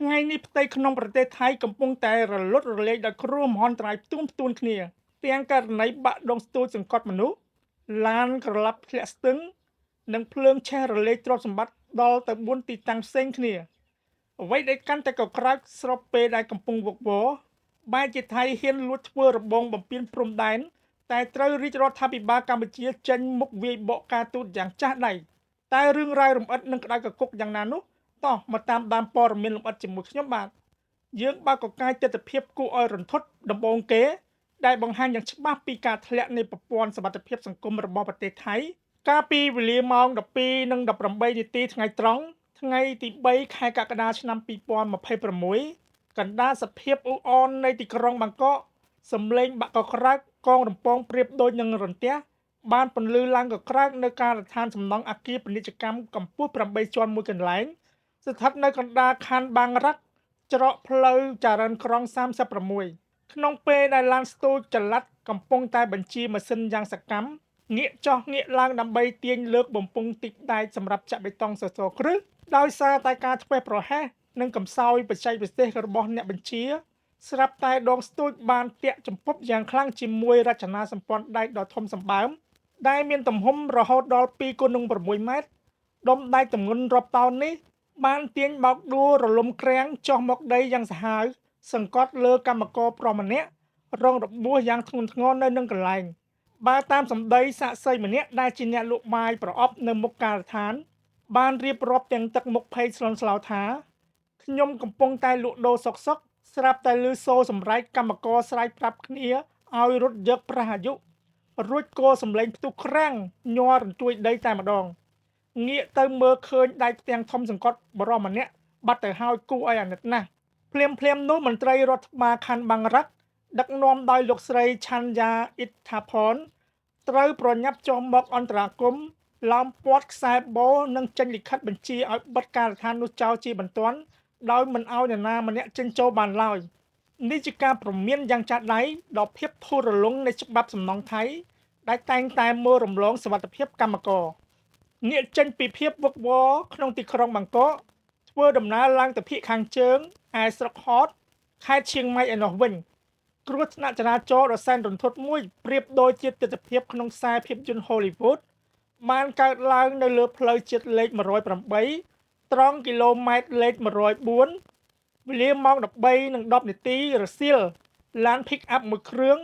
ថ្ងៃនេះផ្ទៃក្នុងប្រទេសថៃកំពុងតែរលត់រលាយដោយគ្រោះមហន្តរាយផ្ទួនគ្នាទាំងករណីបាក់ដងស្ទូចសង្កត់មនុស្សឡានក្រឡាប់ធ្លាក់ស្ទឹងនិងភ្លើងឆេះរលាយទ្រព្យសម្បត្តិដល់ទៅ4ទីតាំងផ្សេងគ្នាអ្វីដែលកាន់តែកក្រើកស្របពេលដែលកំពុងវឹកវរបែរជាថៃហ៊ានលួចធ្វើរបងបំពេញព្រំដែនតែត្រូវរាជរដ្ឋាភិបាលកម្ពុជាចេញមុខវាយបកការទូតយ៉ាងចាស់ដៃតែរឿងរ៉ាវរំអិតនិងក្តៅកគុកយ៉ាងណានោះតោះមកតាមដានព័ត៌មានលម្អិតជាមួយខ្ញុំបាទយើងបើកកកាយទស្សនវិជ្ជាគួរឲ្យរន្ធត់ដំបូងគេដែលបង្ហាញយ៉ាងច្បាស់ពីការធ្លាក់នៃប្រព័ន្ធសមត្ថភាពសង្គមរបស់ប្រទេសថៃកាលពីវេលាម៉ោង12:18នាទីថ្ងៃត្រង់ថ្ងៃទី3ខែកក្កដាឆ្នាំ2026កណ្ដាលសភាពអ៊ូអរនៃទីក្រុងបាងកកសំឡេងបាក់កក្រើកកងរំពងប្រៀបដូចនឹងរន្ទះបានពន្លឺឡើងកក្រើកនៅការដ្ឋានសំណង់អគារពាណិជ្ជកម្មកម្ពស់8ជាន់មួយកន្លែងស្ថិតនៅកណ្ដាលខណ្ឌបាងរ៉ាក់ច្រកផ្លូវចរន្តក្រុង36ក្នុងពេលដែលឡានស្ទូចចល័តកំពុងតែបញ្ជាម៉ាស៊ីនយ៉ាងសកម្មងាកចុះងាកឡើងដើម្បីទាញលើកបំពង់ទីកដែកសម្រាប់ចាក់បេតុងសសរគ្រឹះដោយសារតែការធ្វេសប្រហែសនិងកំសោយបច្ចេកទេសរបស់អ្នកបញ្ជាស្រាប់តែដងស្ទូចបានតាក់ចម្ពប់យ៉ាងខ្លាំងជាមួយរចនាសម្ព័ន្ធដែកដ៏ធំសម្បើមដែលមានទំហំរហូតដល់2x6 ម៉ែត្រដុំដែកទម្ងន់រាប់តោននេះបានទាញបោកដួលរលំក្រាំងចុះមកដីយ៉ាងសាហាវសង្កត់លើកម្មករប្រុសម្នាក់រងរបួសយ៉ាងធ្ងន់ធ្ងរនៅនឹងកន្លែងបើតាមសម្ដីសាក្សីម្នាក់ដែលជាអ្នកលក់បាយប្រអប់នៅមុខការដ្ឋានបានរៀបរាប់ទាំងទឹកមុខភ័យស្លន់ស្លោថាខ្ញុំកំពុងតែលក់ដូរសុកស្រាប់តែឮសូរសម្រែកកម្មករស្រែកប្រាប់គ្នាឲ្យរត់យកប្រះអាយុរួចគោសម្លេងផ្ទុះក្រាំងញ័ររញ្ជួយដីតែម្ដងងាកទៅមើលឃើញដៃផ្ទាំងធំសង្កត់បរិមម្នាក់បាត់ទៅហើយគួរឲ្យអាណិតណាស់ភ្លាមនោះមន្ត្រីរដ្ឋបាលខណ្ឌបាងរ៉ាក់ដឹកនាំដោយលោកស្រីឆាន់យ៉ាអ៊ីតថាផនត្រូវប្រញាប់ចុះមកអន្តរាគមន៍ឡោមព័ទ្ធខ្សែបូនិងចេញលិខិតបញ្ជាឲ្យបិទការដ្ឋាននោះចោលជាបន្ទាន់ដោយមិនឲ្យនរណាម្នាក់ចេញចូលបានឡើយនេះជាការព្រមានយ៉ាងចាស់ដៃដល់ភាពធូររលុងនៃច្បាប់សំណង់ថៃដែលតែងតែមើលរំលងសុវត្ថិភាពកម្មករងាកចេញពីភាពវឹកវរក្នុងទីក្រុងបាងកកធ្វើដំណើរឡើងទៅភាគខាងជើងឯស្រុកហតខេត្តឈៀងម៉ៃឯណោះវិញគ្រោះថ្នាក់ចរាចរណ៍ដ៏សែនរន្ធត់មួយប្រៀបដូចជាទស្សនវិជ្ជាក្នុងខ្សែភាពយន្ត Hollywood បានកើតឡើងនៅលើផ្លូវជាតិលេខ108ត្រង់គីឡូម៉ែត្រលេខ104វេលាម៉ោង13:10នាទីរសៀលឡាន pick up មួយគ្រឿង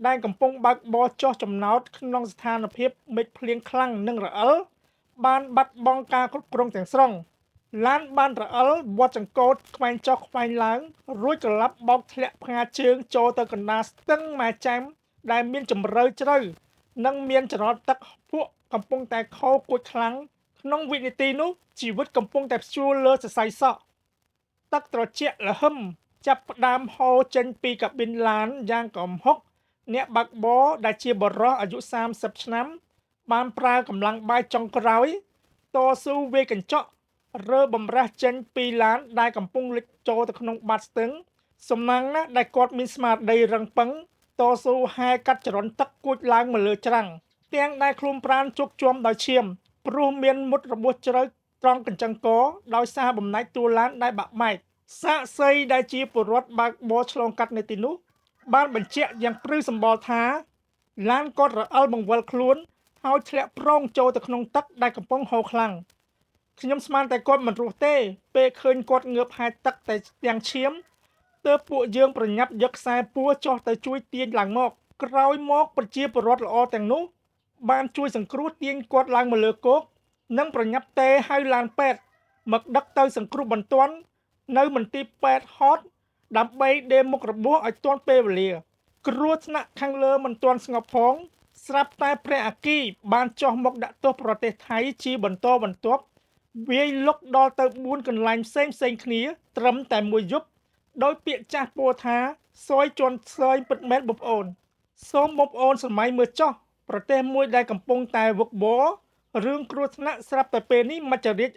ដែលកំពុងបើកបរចុះចំណោតក្នុងស្ថានភាពមេឃភ្លៀងខ្លាំងនិងរអិលបានបាត់បង់ការគ្រប់គ្រងទាំងស្រុងឡានបានរអិលវត្តចង្កូតខ្វែងចុះខ្វែងឡើងរួចត្រឡប់បោកធ្លាក់ផ្ងាជើងចូលទៅកណ្ដាលស្ទឹងម៉ែចាំដែលមានជម្រៅជ្រៅនិងមានចរន្តទឹកភក់កំពុងតែខូរគួចខ្លាំងក្នុងវិនាទីនោះជីវិតកំពុងតែព្យួរលើសរសៃសក់ទឹកត្រជាក់ល្ហឹមចាប់ផ្ដើមហូរចេញពីកាប៊ីនឡានយ៉ាងកំហុកអ្នកបើកបរដែលជាបុរសអាយុ30ឆ្នាំបានប្រើកម្លាំងបាយចុងក្រោយតស៊ូវាយកញ្ចក់រើបំរាស់ចេញពីឡានដែលកំពុងលិចចូលទៅក្នុងបាតស្ទឹងសំណាងណាស់ដែលគាត់មានស្មារតីរឹងប៉ឹងតស៊ូហែកាត់ចរន្តទឹកគួចឡើងមកលើច្រាំងទាំងដែលខ្លួនប្រាណជោគជាំដោយឈាមព្រោះមានមុតរបួសជ្រៅត្រង់កញ្ចឹងកដោយសារបំណាច់តួឡានដែលបាក់បែកសាក្សីដែលជាពលរដ្ឋបើកបរឆ្លងកាត់នៅទីនោះបានបញ្ជាក់យ៉ាងព្រឺសម្បល់ថាឡានគាត់រអិលបង្វិលខ្លួនហើយធ្លាក់ប្រងចូលទៅក្នុងទឹកដែលកំពុងហូរខ្លាំងខ្ញុំស្មានតែគាត់មិនរស់ទេពេលឃើញគាត់ងើបហែលទឹកតែទាំងឈាមទើបពួកយើងប្រញាប់យកខ្សែពួរចុះទៅជួយទាញឡើងមកក្រោយមកប្រជាពលរដ្ឋល្អទាំងនោះបានជួយសង្គ្រោះទាញគាត់ឡើងមកលើគោកនិងប្រញាប់ទេហៅឡានពេទ្យមកដឹកទៅសង្គ្រោះបន្ទាន់នៅមន្ទីរពេទ្យហតដើម្បីដេមុខរបួសឲ្យទាន់ពេលវេលាគ្រោះថ្នាក់ខាងលើមិនទាន់ស្ងប់ផងស្រាប់តែព្រះអគិបានចុះមកដាក់ទោសប្រទេសថៃជាបន្តបន្ទាប់វាយលុកដល់ទៅ4កន្លែងផ្សេងគ្នាត្រឹមតែមួយយប់ដោយពាក្យចាស់ពោលថាសយជន់សយពិតមែនបងប្អូនសូមបងប្អូនសម័យមើលចោះប្រទេសមួយដែលកំពុងតែវឹកវររឿងគ្រោះថ្នាក់ស្រាប់តែពេលនេះមច្ចរាជ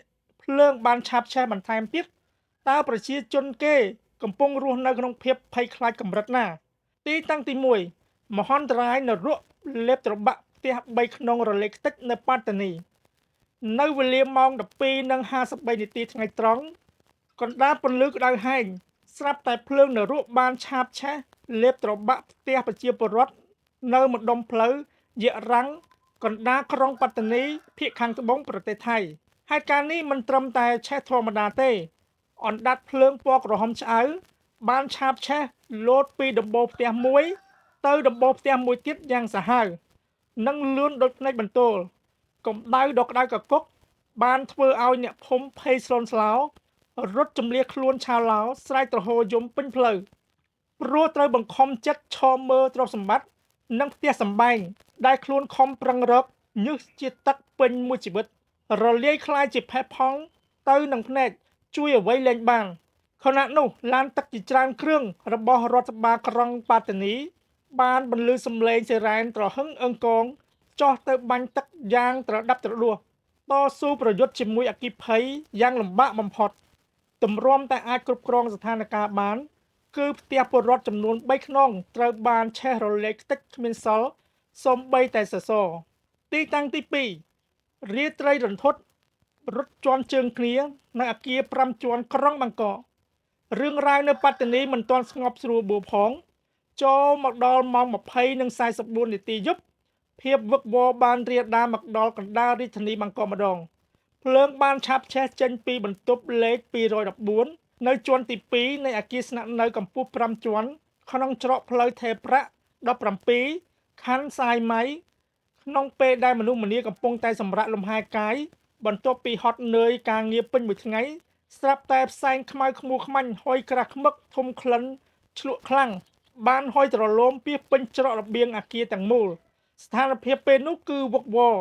ភ្លើងបានឆាបឆេះបន្ថែមទៀតតើប្រជាជនគេកំពុងរស់នៅក្នុងភាពភ័យខ្លាចកម្រិតណាទីតាំងទី1មហន្តរាយនរកលេបត្របាក់ផ្ទះ3ខ្នងរលេខខ្ទេចនៅប៉ាតនីនៅវេលាម៉ោង12:53នាទីថ្ងៃត្រង់ កណ្ដាលពន្លឺក្តៅហែងស្រាប់តែភ្លើងនៅរស់បានឆាបឆេះលេបត្របាក់ផ្ទះប្រជាពលរដ្ឋនៅម្ដុំផ្លូវយៈរ៉ាំងកណ្ដាលក្រុងប៉ាត្តានីភាគខាងត្បូងប្រទេសថៃហេតុការណ៍នេះមិនត្រឹមតែឆេះធម្មតាទេអណ្ដាតភ្លើងពណ៌ក្រហមឆ្អៅបានឆាបឆេះលោតពីដំបូលផ្ទះមួយទៅដំបូលផ្ទះមួយទៀតយ៉ាងសាហាវនិងលឿនដូចភ្នែកបន្ទោលកម្ដៅដ៏ក្តៅកគុកបានធ្វើឲ្យអ្នកភូមិភ័យស្លន់ស្លោរត់ចម្លៀសខ្លួនឆាវឡោស្រែកទ្រហោយំពេញផ្លូវព្រោះត្រូវបង្ខំចិត្តឈមមើលទ្រព្យសម្បត្តិនិងផ្ទះសម្បែងដែលខ្លួនខំប្រឹងរកញើសជាទឹកពេញមួយជីវិតរលាយคล้ายជាផេះផង់ទៅនឹងភ្នែកជួយអ្វីលែងបានខណៈនោះឡានទឹកជាច្រើនគ្រឿងរបស់រដ្ឋបាលក្រុងប៉ាត្តានីបានបន្លឺសំឡេងសិរ៉ែនត្រហឹងអឹងកងចោះទៅបាញ់ទឹកយ៉ាងត្រដាប់ត្រដួសតស៊ូប្រយុទ្ធជាមួយអគ្គិភ័យយ៉ាងលំបាកបំផុតទម្រាំតែអាចគ្រប់គ្រងស្ថានភាពបានគឺផ្ទះពលរដ្ឋចំនួន3ខ្នងត្រូវបានឆេះរលែកតិចគ្មានសល់សូម្បីតែសសរទីតាំងទី2រាត្រីរន្ធត់រត់ជន់ជើងគ្នានៅអគារ5ជាន់ក្រុងបាងកករឿងរ៉ាវនៅប៉ាត្តានីមិនទាន់ស្ងប់ស្រួលបួផងចូលមកដល់ម៉ោង20:44នាទីយប់ភាពវឹកវរបានរាលដាលមកដល់កណ្ដាលរាជធានីបាងកកម្ដងភ្លើងបានឆាបឆេះចេញពីបន្ទប់លេខ214នៅជាន់ទី2នៃអគារស្នាក់នៅកម្ពស់5ជាន់ក្នុងច្រកផ្លូវថេប្រាក់17ខណ្ឌសាយម៉ៃក្នុងពេលដែលមនុស្សម្នាកំពុងតែសម្រាកលំហែកាយបន្ទាប់ពីហត់នឿយការងារពេញមួយថ្ងៃស្រាប់តែផ្សែងខ្មៅខ្មួខ្មាញ់ហុយក្រាស់ខ្មឹកធំក្លិនឆ្លក់ខ្លាំងបានហុយត្រឡោមពីពេញច្រករបៀងអគារទាំងមូលស្ថានភាពពេលនោះគឺវឹកវរ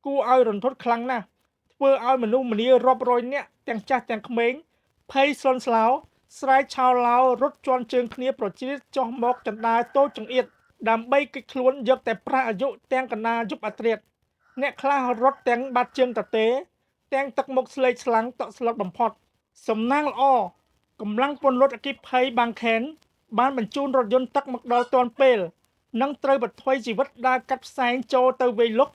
គួរឲ្យរន្ធត់ខ្លាំងណាស់ធ្វើឲ្យមនុស្សម្នារាប់រយនាក់ទាំងចាស់ទាំងក្មេងភ័យស្លន់ស្លោស្រែកឆោឡោរត់ជន់ជើងគ្នាប្រជ្រៀតចុះមកចណ្ដាលតូចចង្អៀតដើម្បីគេចខ្លួនយកតែប្រាស់អាយុទាំងកណ្ដាលយប់អាធ្រាត្រអ្នកខ្លះរត់ទាំងបាត់ជើងតទេទាំងទឹកមុខស្លេកស្លាំងតក់ស្លុតបំផុតសំណាងល្អកម្លាំងពន្លត់អគ្គិភ័យបាងខេនបានបញ្ជូនរថយន្តទឹកមកដល់ទាន់ពេលនិងត្រូវបថុយជីវិតដើរកាត់ផ្សែងចូលទៅវេលុក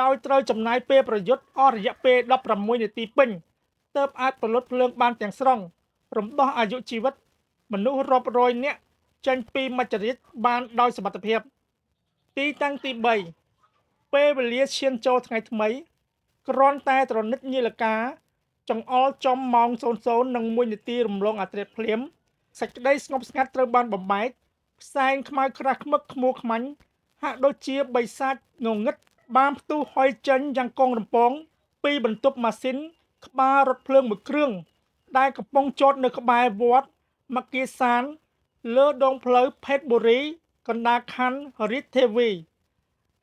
ដោយត្រូវចំណាយពេលប្រយុទ្ធអស់រយៈពេល16នាទីពេញទើបអាចផលិតភ្លើងបានទាំងស្រុងរំដោះអាយុជីវិតមនុស្សរាប់រយនាក់ចេញពីមច្ចរាជបានដោយសុវត្ថិភាពទីតាំងទី3ពេលវេលាឈានចូលថ្ងៃថ្មីគ្រាន់តែត្រនិចនាឡិកាចង្អុលចំម៉ោង00និង1នាទីរំលងអាធ្រាត្រភ្លាមសេចក្តីស្ងប់ស្ងាត់ត្រូវបានបំបែកផ្សែងខ្មៅក្រាស់ខ្មឹកខ្មួខ្មាញ់ហាក់ដូចជាបិសាចងងឹតបានផ្ទុះហុយចេញយ៉ាងកងរំពងពីបន្ទប់ម៉ាស៊ីនក្បាលរថភ្លើងមួយគ្រឿងដែលកំពុងចតនៅក្បែរវត្តមគ្គសានលើដងផ្លូវភេទបុរីកណ្ដាលខណ្ឌរាជធាវី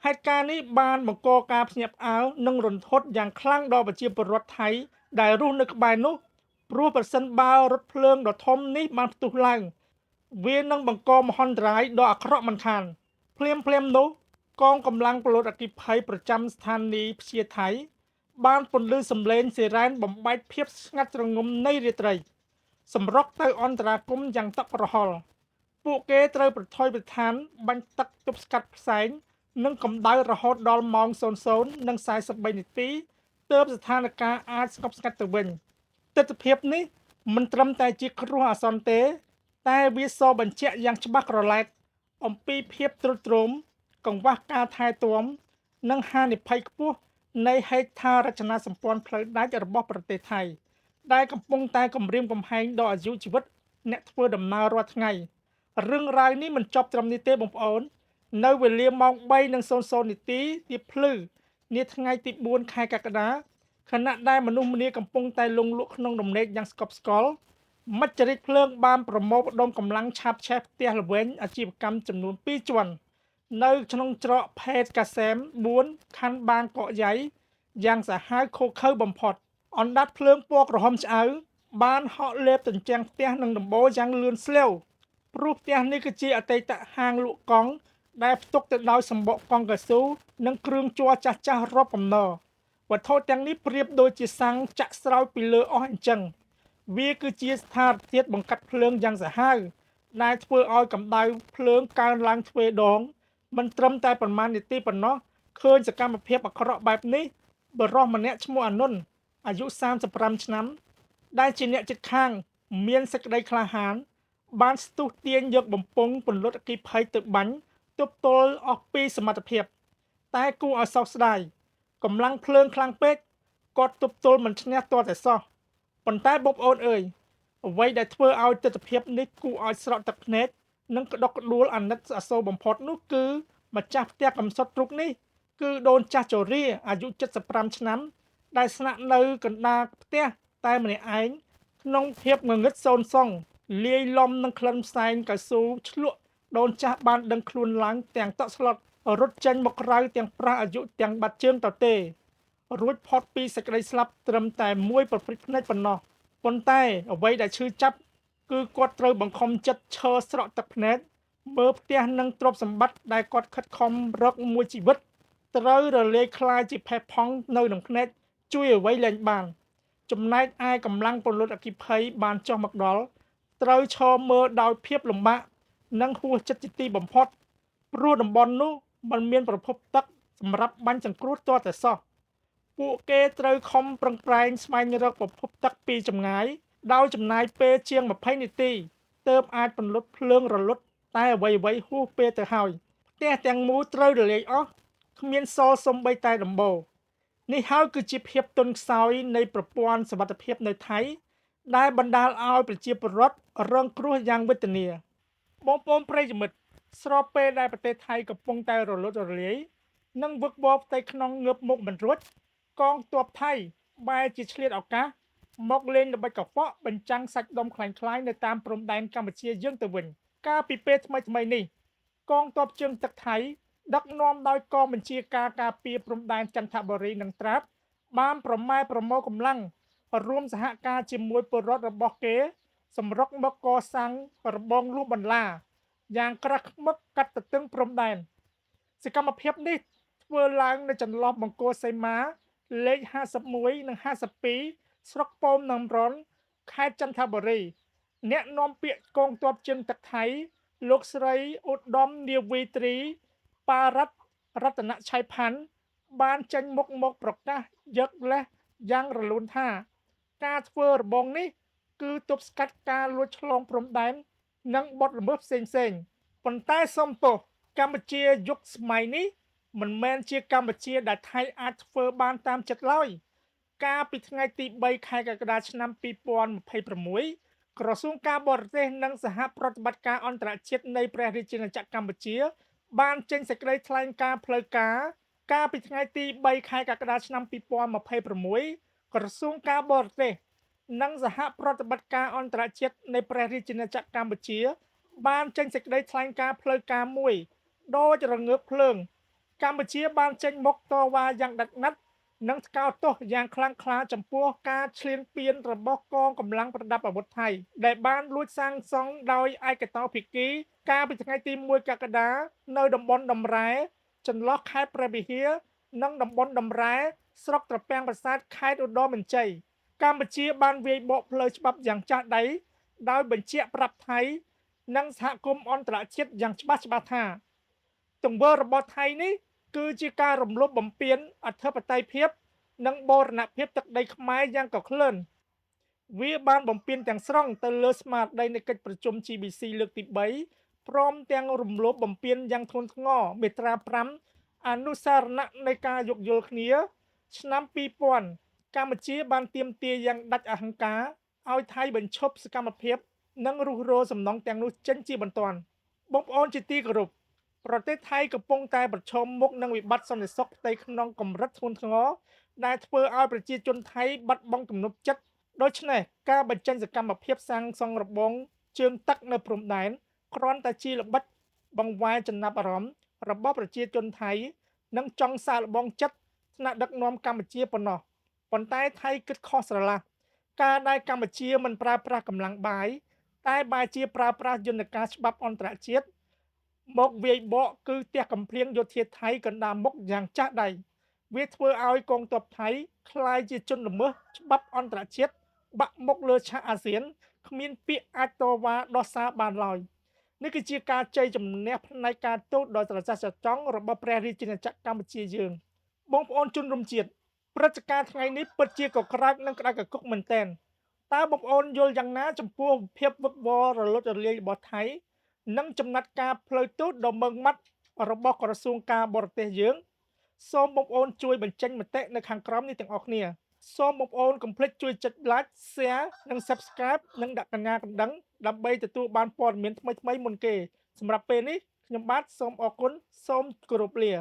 ហេតុការណ៍នេះបានបង្កការភ្ញាក់ផ្អើលនិងរន្ធត់យ៉ាងខ្លាំងដល់ប្រជាពលរដ្ឋថៃដែលរស់នៅក្បែរនោះព្រោះប្រសិនបើរថភ្លើងដ៏ធំនេះបានផ្ទុះឡើងវានឹងបង្កមហន្តរាយដ៏អាក្រក់មិនខានភ្លាមនោះកងកម្លាំងពលរដ្ឋអគ្គិភ័យប្រចាំស្ថានីយ៍ព្យាថៃបានពន្លឺសំឡេងសិរ៉ែនបំបែកភាពស្ងាត់ជ្រងំនៃរាត្រីសម្រុកទៅអន្តរាគមន៍យ៉ាងតក់ក្រហល់ពួកគេត្រូវប្រថុយប្រឋានបាញ់ទឹកទប់ស្កាត់ផ្សែងនិងកម្ដៅរហូតដល់ម៉ោង00:43នាទីទើបស្ថានភាពអាចស្ងប់ស្ងាត់ទៅវិញទស្សនវិជ្ជានេះមិនត្រឹមតែជាគ្រោះអាសន្នទេតែវាសបញ្ជាក់យ៉ាងច្បាស់ក្រឡែតអំពីភាពទ្រុឌទ្រោមកង្វះការថែទាំនិងហានិភ័យខ្ពស់នៃហេដ្ឋារចនាសម្ព័ន្ធផ្លូវដែករបស់ប្រទេសថៃដែលកំពុងតែគំរាមកំហែងដល់អាយុជីវិតអ្នកធ្វើដំណើររាល់ថ្ងៃរឿងរ៉ាវនេះមិនចប់ត្រឹមនេះទេបងប្អូននៅវេលាម៉ោង3:00នាទីទៀបភ្លឺនាថ្ងៃទី4ខែកក្កដាខណៈដែលមនុស្សម្នាកំពុងតែលង់លក់ក្នុងដំណេកយ៉ាងស្កប់ស្កល់មច្ចរិតភ្លើងបានប្រមូលផ្ដុំកម្លាំងឆាបឆេះផ្ទះល្វែងអាជីវកម្មចំនួន2ជាន់នៅក្នុងច្រកភេទកាសែម4ខណ្ឌបាងកកយ៉ៃយ៉ាងសាហាវឃោរឃៅបំផុតអណ្ដាតភ្លើងពណ៌ក្រហមឆ្អៅបានហក់លេបជញ្ជាំងផ្ទះនិងដំបូលយ៉ាងលឿនស្លេវព្រោះផ្ទះនេះគឺជាអតីតហាងលក់កង់ដែលផ្ទុកទៅដោយសម្បកកង់កៅស៊ូនិងគ្រឿងជ័រចាស់ៗរាប់កំណរវត្ថុទាំងនេះប្រៀបដូចជាសាំងចាក់ស្រោចពីលើអស់អញ្ចឹងវាគឺជាស្ថានភាពបង្កាត់ភ្លើងយ៉ាងសាហាវដែលធ្វើឲ្យកម្ដៅភ្លើងកើនឡើងទ្វេដងមិនត្រឹមតែប៉ុន្មាននាទីប៉ុណ្ណោះឃើញសកម្មភាពអាក្រក់បែបនេះបរិសុទ្ធម្នាក់ឈ្មោះអានុនអាយុ35ឆ្នាំ ដែលជាអ្នកជិតខាងមានសេចក្តីក្លាហានបានស្ទុះទាញយកបំពង់ពន្លត់អគ្គិភ័យទៅបាញ់ទប់ទល់អស់ពីសមត្ថភាពតែគួរឲ្យសោកស្ដាយកម្លាំងភ្លើងខ្លាំងពេកគាត់ទប់ទល់មិនឈ្នះទាល់តែសោះប៉ុន្តែបងប្អូនអើយអ្វីដែលធ្វើឲ្យទស្សនវិជ្ជានេះគួរឲ្យស្រក់ទឹកភ្នែកនិងក្តុកក្តួលអាណិតអាសូរបំផុតនោះគឺម្ចាស់ផ្ទះកំសត់រូបនេះគឺដូនចាស់ជរាអាយុ75ឆ្នាំដែលស្នាក់នៅកណ្ដាលផ្ទះតែម្នាក់ឯងក្នុងភាពងងឹតសូន្យសងលាយឡំនឹងក្លិនផ្សែងកៅស៊ូឆ្លក់ដូនចាស់បានដឹងខ្លួនឡើងទាំងតក់ស្លុតរត់ចេញមកក្រៅទាំងប្រាស់អាយុទាំងបាត់ជើងតទេរួចផុតពីសេចក្តីស្លាប់ត្រឹមតែមួយប្រព្រឹត្តភ្នែកប៉ុណ្ណោះប៉ុន្តែអ្វីដែលឈឺចាប់គឺគាត់ត្រូវបង្ខំចិត្តឈរស្រក់ទឹកភ្នែកមើលផ្ទះនិងទ្រព្យសម្បត្តិដែលគាត់ខិតខំរកមួយជីវិតត្រូវរលាយคล้ายជាផេះផង់នៅក្នុងភ្នែកជួយអ្វីលែងបានចំណែកឯកម្លាំងពលរដ្ឋអគ្គិភ័យបានចុះមកដល់ត្រូវឈរមើលដោយភាពលំបាកនិងហួសចិត្តជាទីបំផុតព្រោះតំបន់នោះมันមានប្រភពទឹកសម្រាប់បាញ់សង្គ្រោះទាល់តែសោះពួកគេត្រូវខំប្រឹងប្រែងស្វែងរកប្រភពទឹកពីចម្ងាយដោយចំណាយពេលជាង20នាទីទើបអាចពន្លត់ភ្លើងរលត់តែអ្វីៗហួសពេលទៅហើយផ្ទះទាំងមូលត្រូវរលាយអស់គ្មានសល់សូម្បីតែដំបូលនេះហើយគឺជាភាពទន់ខ្សោយនៃប្រព័ន្ធសុវត្ថិភាពនៅថៃដែលបណ្ដាលឲ្យប្រជាពលរដ្ឋរងគ្រោះយ៉ាងវេទនាបងប្អូនប្រិយមិត្តស្របពេលដែលប្រទេសថៃកំពុងតែរលត់រលាយនិងវឹកវរផ្ទៃក្នុងងើបមុខមិនរួចកងទ័ពថៃបែរជាឆ្លៀតឱកាសមកលេងល្បិចកខ្វក់បញ្ចាំងសាច់ដុំคล้ายៗនៅតាមព្រំដែនកម្ពុជាយើងទៅវិញកាលពីពេលថ្មីៗនេះកងទ័ពជើងទឹកថៃដឹកនាំដោយកងបញ្ជាការការពារព្រំដែនចន្ទបុរីនិងត្រាតបានប្រម៉ែប្រមូលកម្លាំងរួមសហការជាមួយពលរដ្ឋរបស់គេសម្រុកមកកសាងរបងលួសបន្លាយ៉ាងក្រាស់ឃ្មឹកកាត់ទទឹងព្រំដែនសកម្មភាពនេះធ្វើឡើងនៅចន្លោះបង្គោលសីមាលេខ51និង52ស្រុកពមនិងរនខេត្តចន្ទបុរីអ្នកនាំពាក្យកងទ័ពជើងទឹកថៃលោកស្រីឧត្តមនាវីត្រីបារតរតនឆៃផាន់បានចេញមុខមកប្រកាសយកលេសយ៉ាងរលូនថាការធ្វើរបងនេះគឺទប់ស្កាត់ការលួចឆ្លងព្រំដែននិងបទល្មើសផ្សេងៗប៉ុន្តែសំទោសកម្ពុជាយុគសម័យនេះមិនមែនជាកម្ពុជាដែលថៃអាចធ្វើបានតាមចិត្តឡើយកាលពីថ្ងៃទី3ខែកក្កដាឆ្នាំ2026ក្រសួងការបរទេសនិងសហប្រតិបត្តិការអន្តរជាតិនៃព្រះរាជាណាចក្រកម្ពុជាបានចេញសេចក្តីថ្លែងការណ៍ផ្លូវការកាលពីថ្ងៃទី3ខែកក្កដាឆ្នាំ2026ក្រសួងការបរទេសនិងសហប្រតិបត្តិការអន្តរជាតិនៃព្រះរាជាណាចក្រកម្ពុជាបានចេញសេចក្តីថ្លែងការណ៍ផ្លូវការមួយដោយរងើកភ្លើងកម្ពុជាបានចេញមុខតវ៉ាយ៉ាងដិតណាត់និងថ្កោលទោសយ៉ាងខ្លាំងក្លាចំពោះការឈ្លានពានរបស់កងកម្លាំងប្រដាប់អាវុធថៃដែលបានលួចសាងសង់ដោយឯកតោភាគីកាលពីថ្ងៃទី1កក្កដានៅតំបន់ដំរែចន្លោះខេត្តព្រះវិហារនិងតំបន់ដំរែស្រុកត្រពាំងប្រាសាទខេត្តឧត្តរមានជ័យកម្ពុជាបានវាយបកផ្លូវច្បាប់យ៉ាងចាស់ដៃដោយបញ្ជាក់ប្រាប់ថៃនិងសហគមន៍អន្តរជាតិយ៉ាងច្បាស់ថាទង្វើរបស់ថៃនេះគឺជាការរំលោភបំពានអធិបតេយ្យភាពនិងបូរណភាពទឹកដីខ្មែរយ៉ាងកក្លឿនវាបានបំពានទាំងស្រុងទៅលើស្មារតីនៃកិច្ចប្រជុំ GBC លើកទី3ព្រមទាំងរំលោភបំពានយ៉ាងធ្ងន់ធ្ងរមាត្រា5អនុសារណៈនៃការយោគយល់គ្នាឆ្នាំ2000កម្ពុជាបានទាមទារយ៉ាងដាច់អហង្ការឲ្យថៃបញ្ឈប់សកម្មភាពនិងរុះរើសំណង់ទាំងនោះចេញជាបន្ទាន់បងប្អូនជាទីគោរពប្រទេសថៃកំពុងតែប្រឈមមុខនឹងវិបត្តិសន្តិសុខផ្ទៃក្នុងកម្រិតធ្ងន់ធ្ងរដែលធ្វើឲ្យប្រជាជនថៃបាត់បង់ទំនុកចិត្តដូច្នេះការបញ្ចេញសកម្មភាពសាងសង់របងជើងទឹកនៅព្រំដែនគ្រាន់តែជាល្បិចបង្វែរចំណាប់អារម្មណ៍របស់ប្រជាជនថៃនិងចង់សាកល្បងចិត្តថ្នាក់ដឹកនាំកម្ពុជាប៉ុណ្ណោះប៉ុន្តែថៃគិតខុសស្រឡះការដែលកម្ពុជាមិនប្រើប្រាស់កម្លាំងបាយតែបែរជាប្រើប្រាស់យន្តការច្បាប់អន្តរជាតិមកវាយបកគឺផ្ទះកំភ្លៀងយោធាថៃកណ្ដាលមុខយ៉ាងចាស់ដៃវាធ្វើឲ្យកងទ័ពថៃក្លាយជាជនល្មើសច្បាប់អន្តរជាតិបាក់មុខលើឆាកអាស៊ានគ្មានពាក្យអាចតវ៉ាដោះសារបានឡើយនេះគឺជាការជ័យជំនះផ្នែកការទូតដ៏ត្រចះត្រចង់របស់ព្រះរាជាណាចក្រកម្ពុជាយើងបងប្អូនជនរួមជាតិព្រឹត្តិការណ៍ថ្ងៃនេះពិតជាកក្រើកនិងក្តៅកគុកមែនទែន តើបងប្អូនយល់យ៉ាងណាចំពោះភាពវឹកវររលត់រលាយរបស់ថៃនិងចំណាត់ការផ្លូវទូតដ៏ម៉ឺងម៉ាត់របស់ក្រសួងការបរទេសយើងសូមបងប្អូនជួយបញ្ចេញមតិនៅខាងក្រោមនេះទាំងអស់គ្នាសូមបងប្អូនកុំភ្លេចជួយចុច Like Share និង Subscribe និងដាក់កញ្ញាកណ្ដឹងដើម្បីទទួលបានព័ត៌មានថ្មីៗមុនគេសម្រាប់ពេលនេះខ្ញុំបាទសូមអរគុណសូមគោរពលា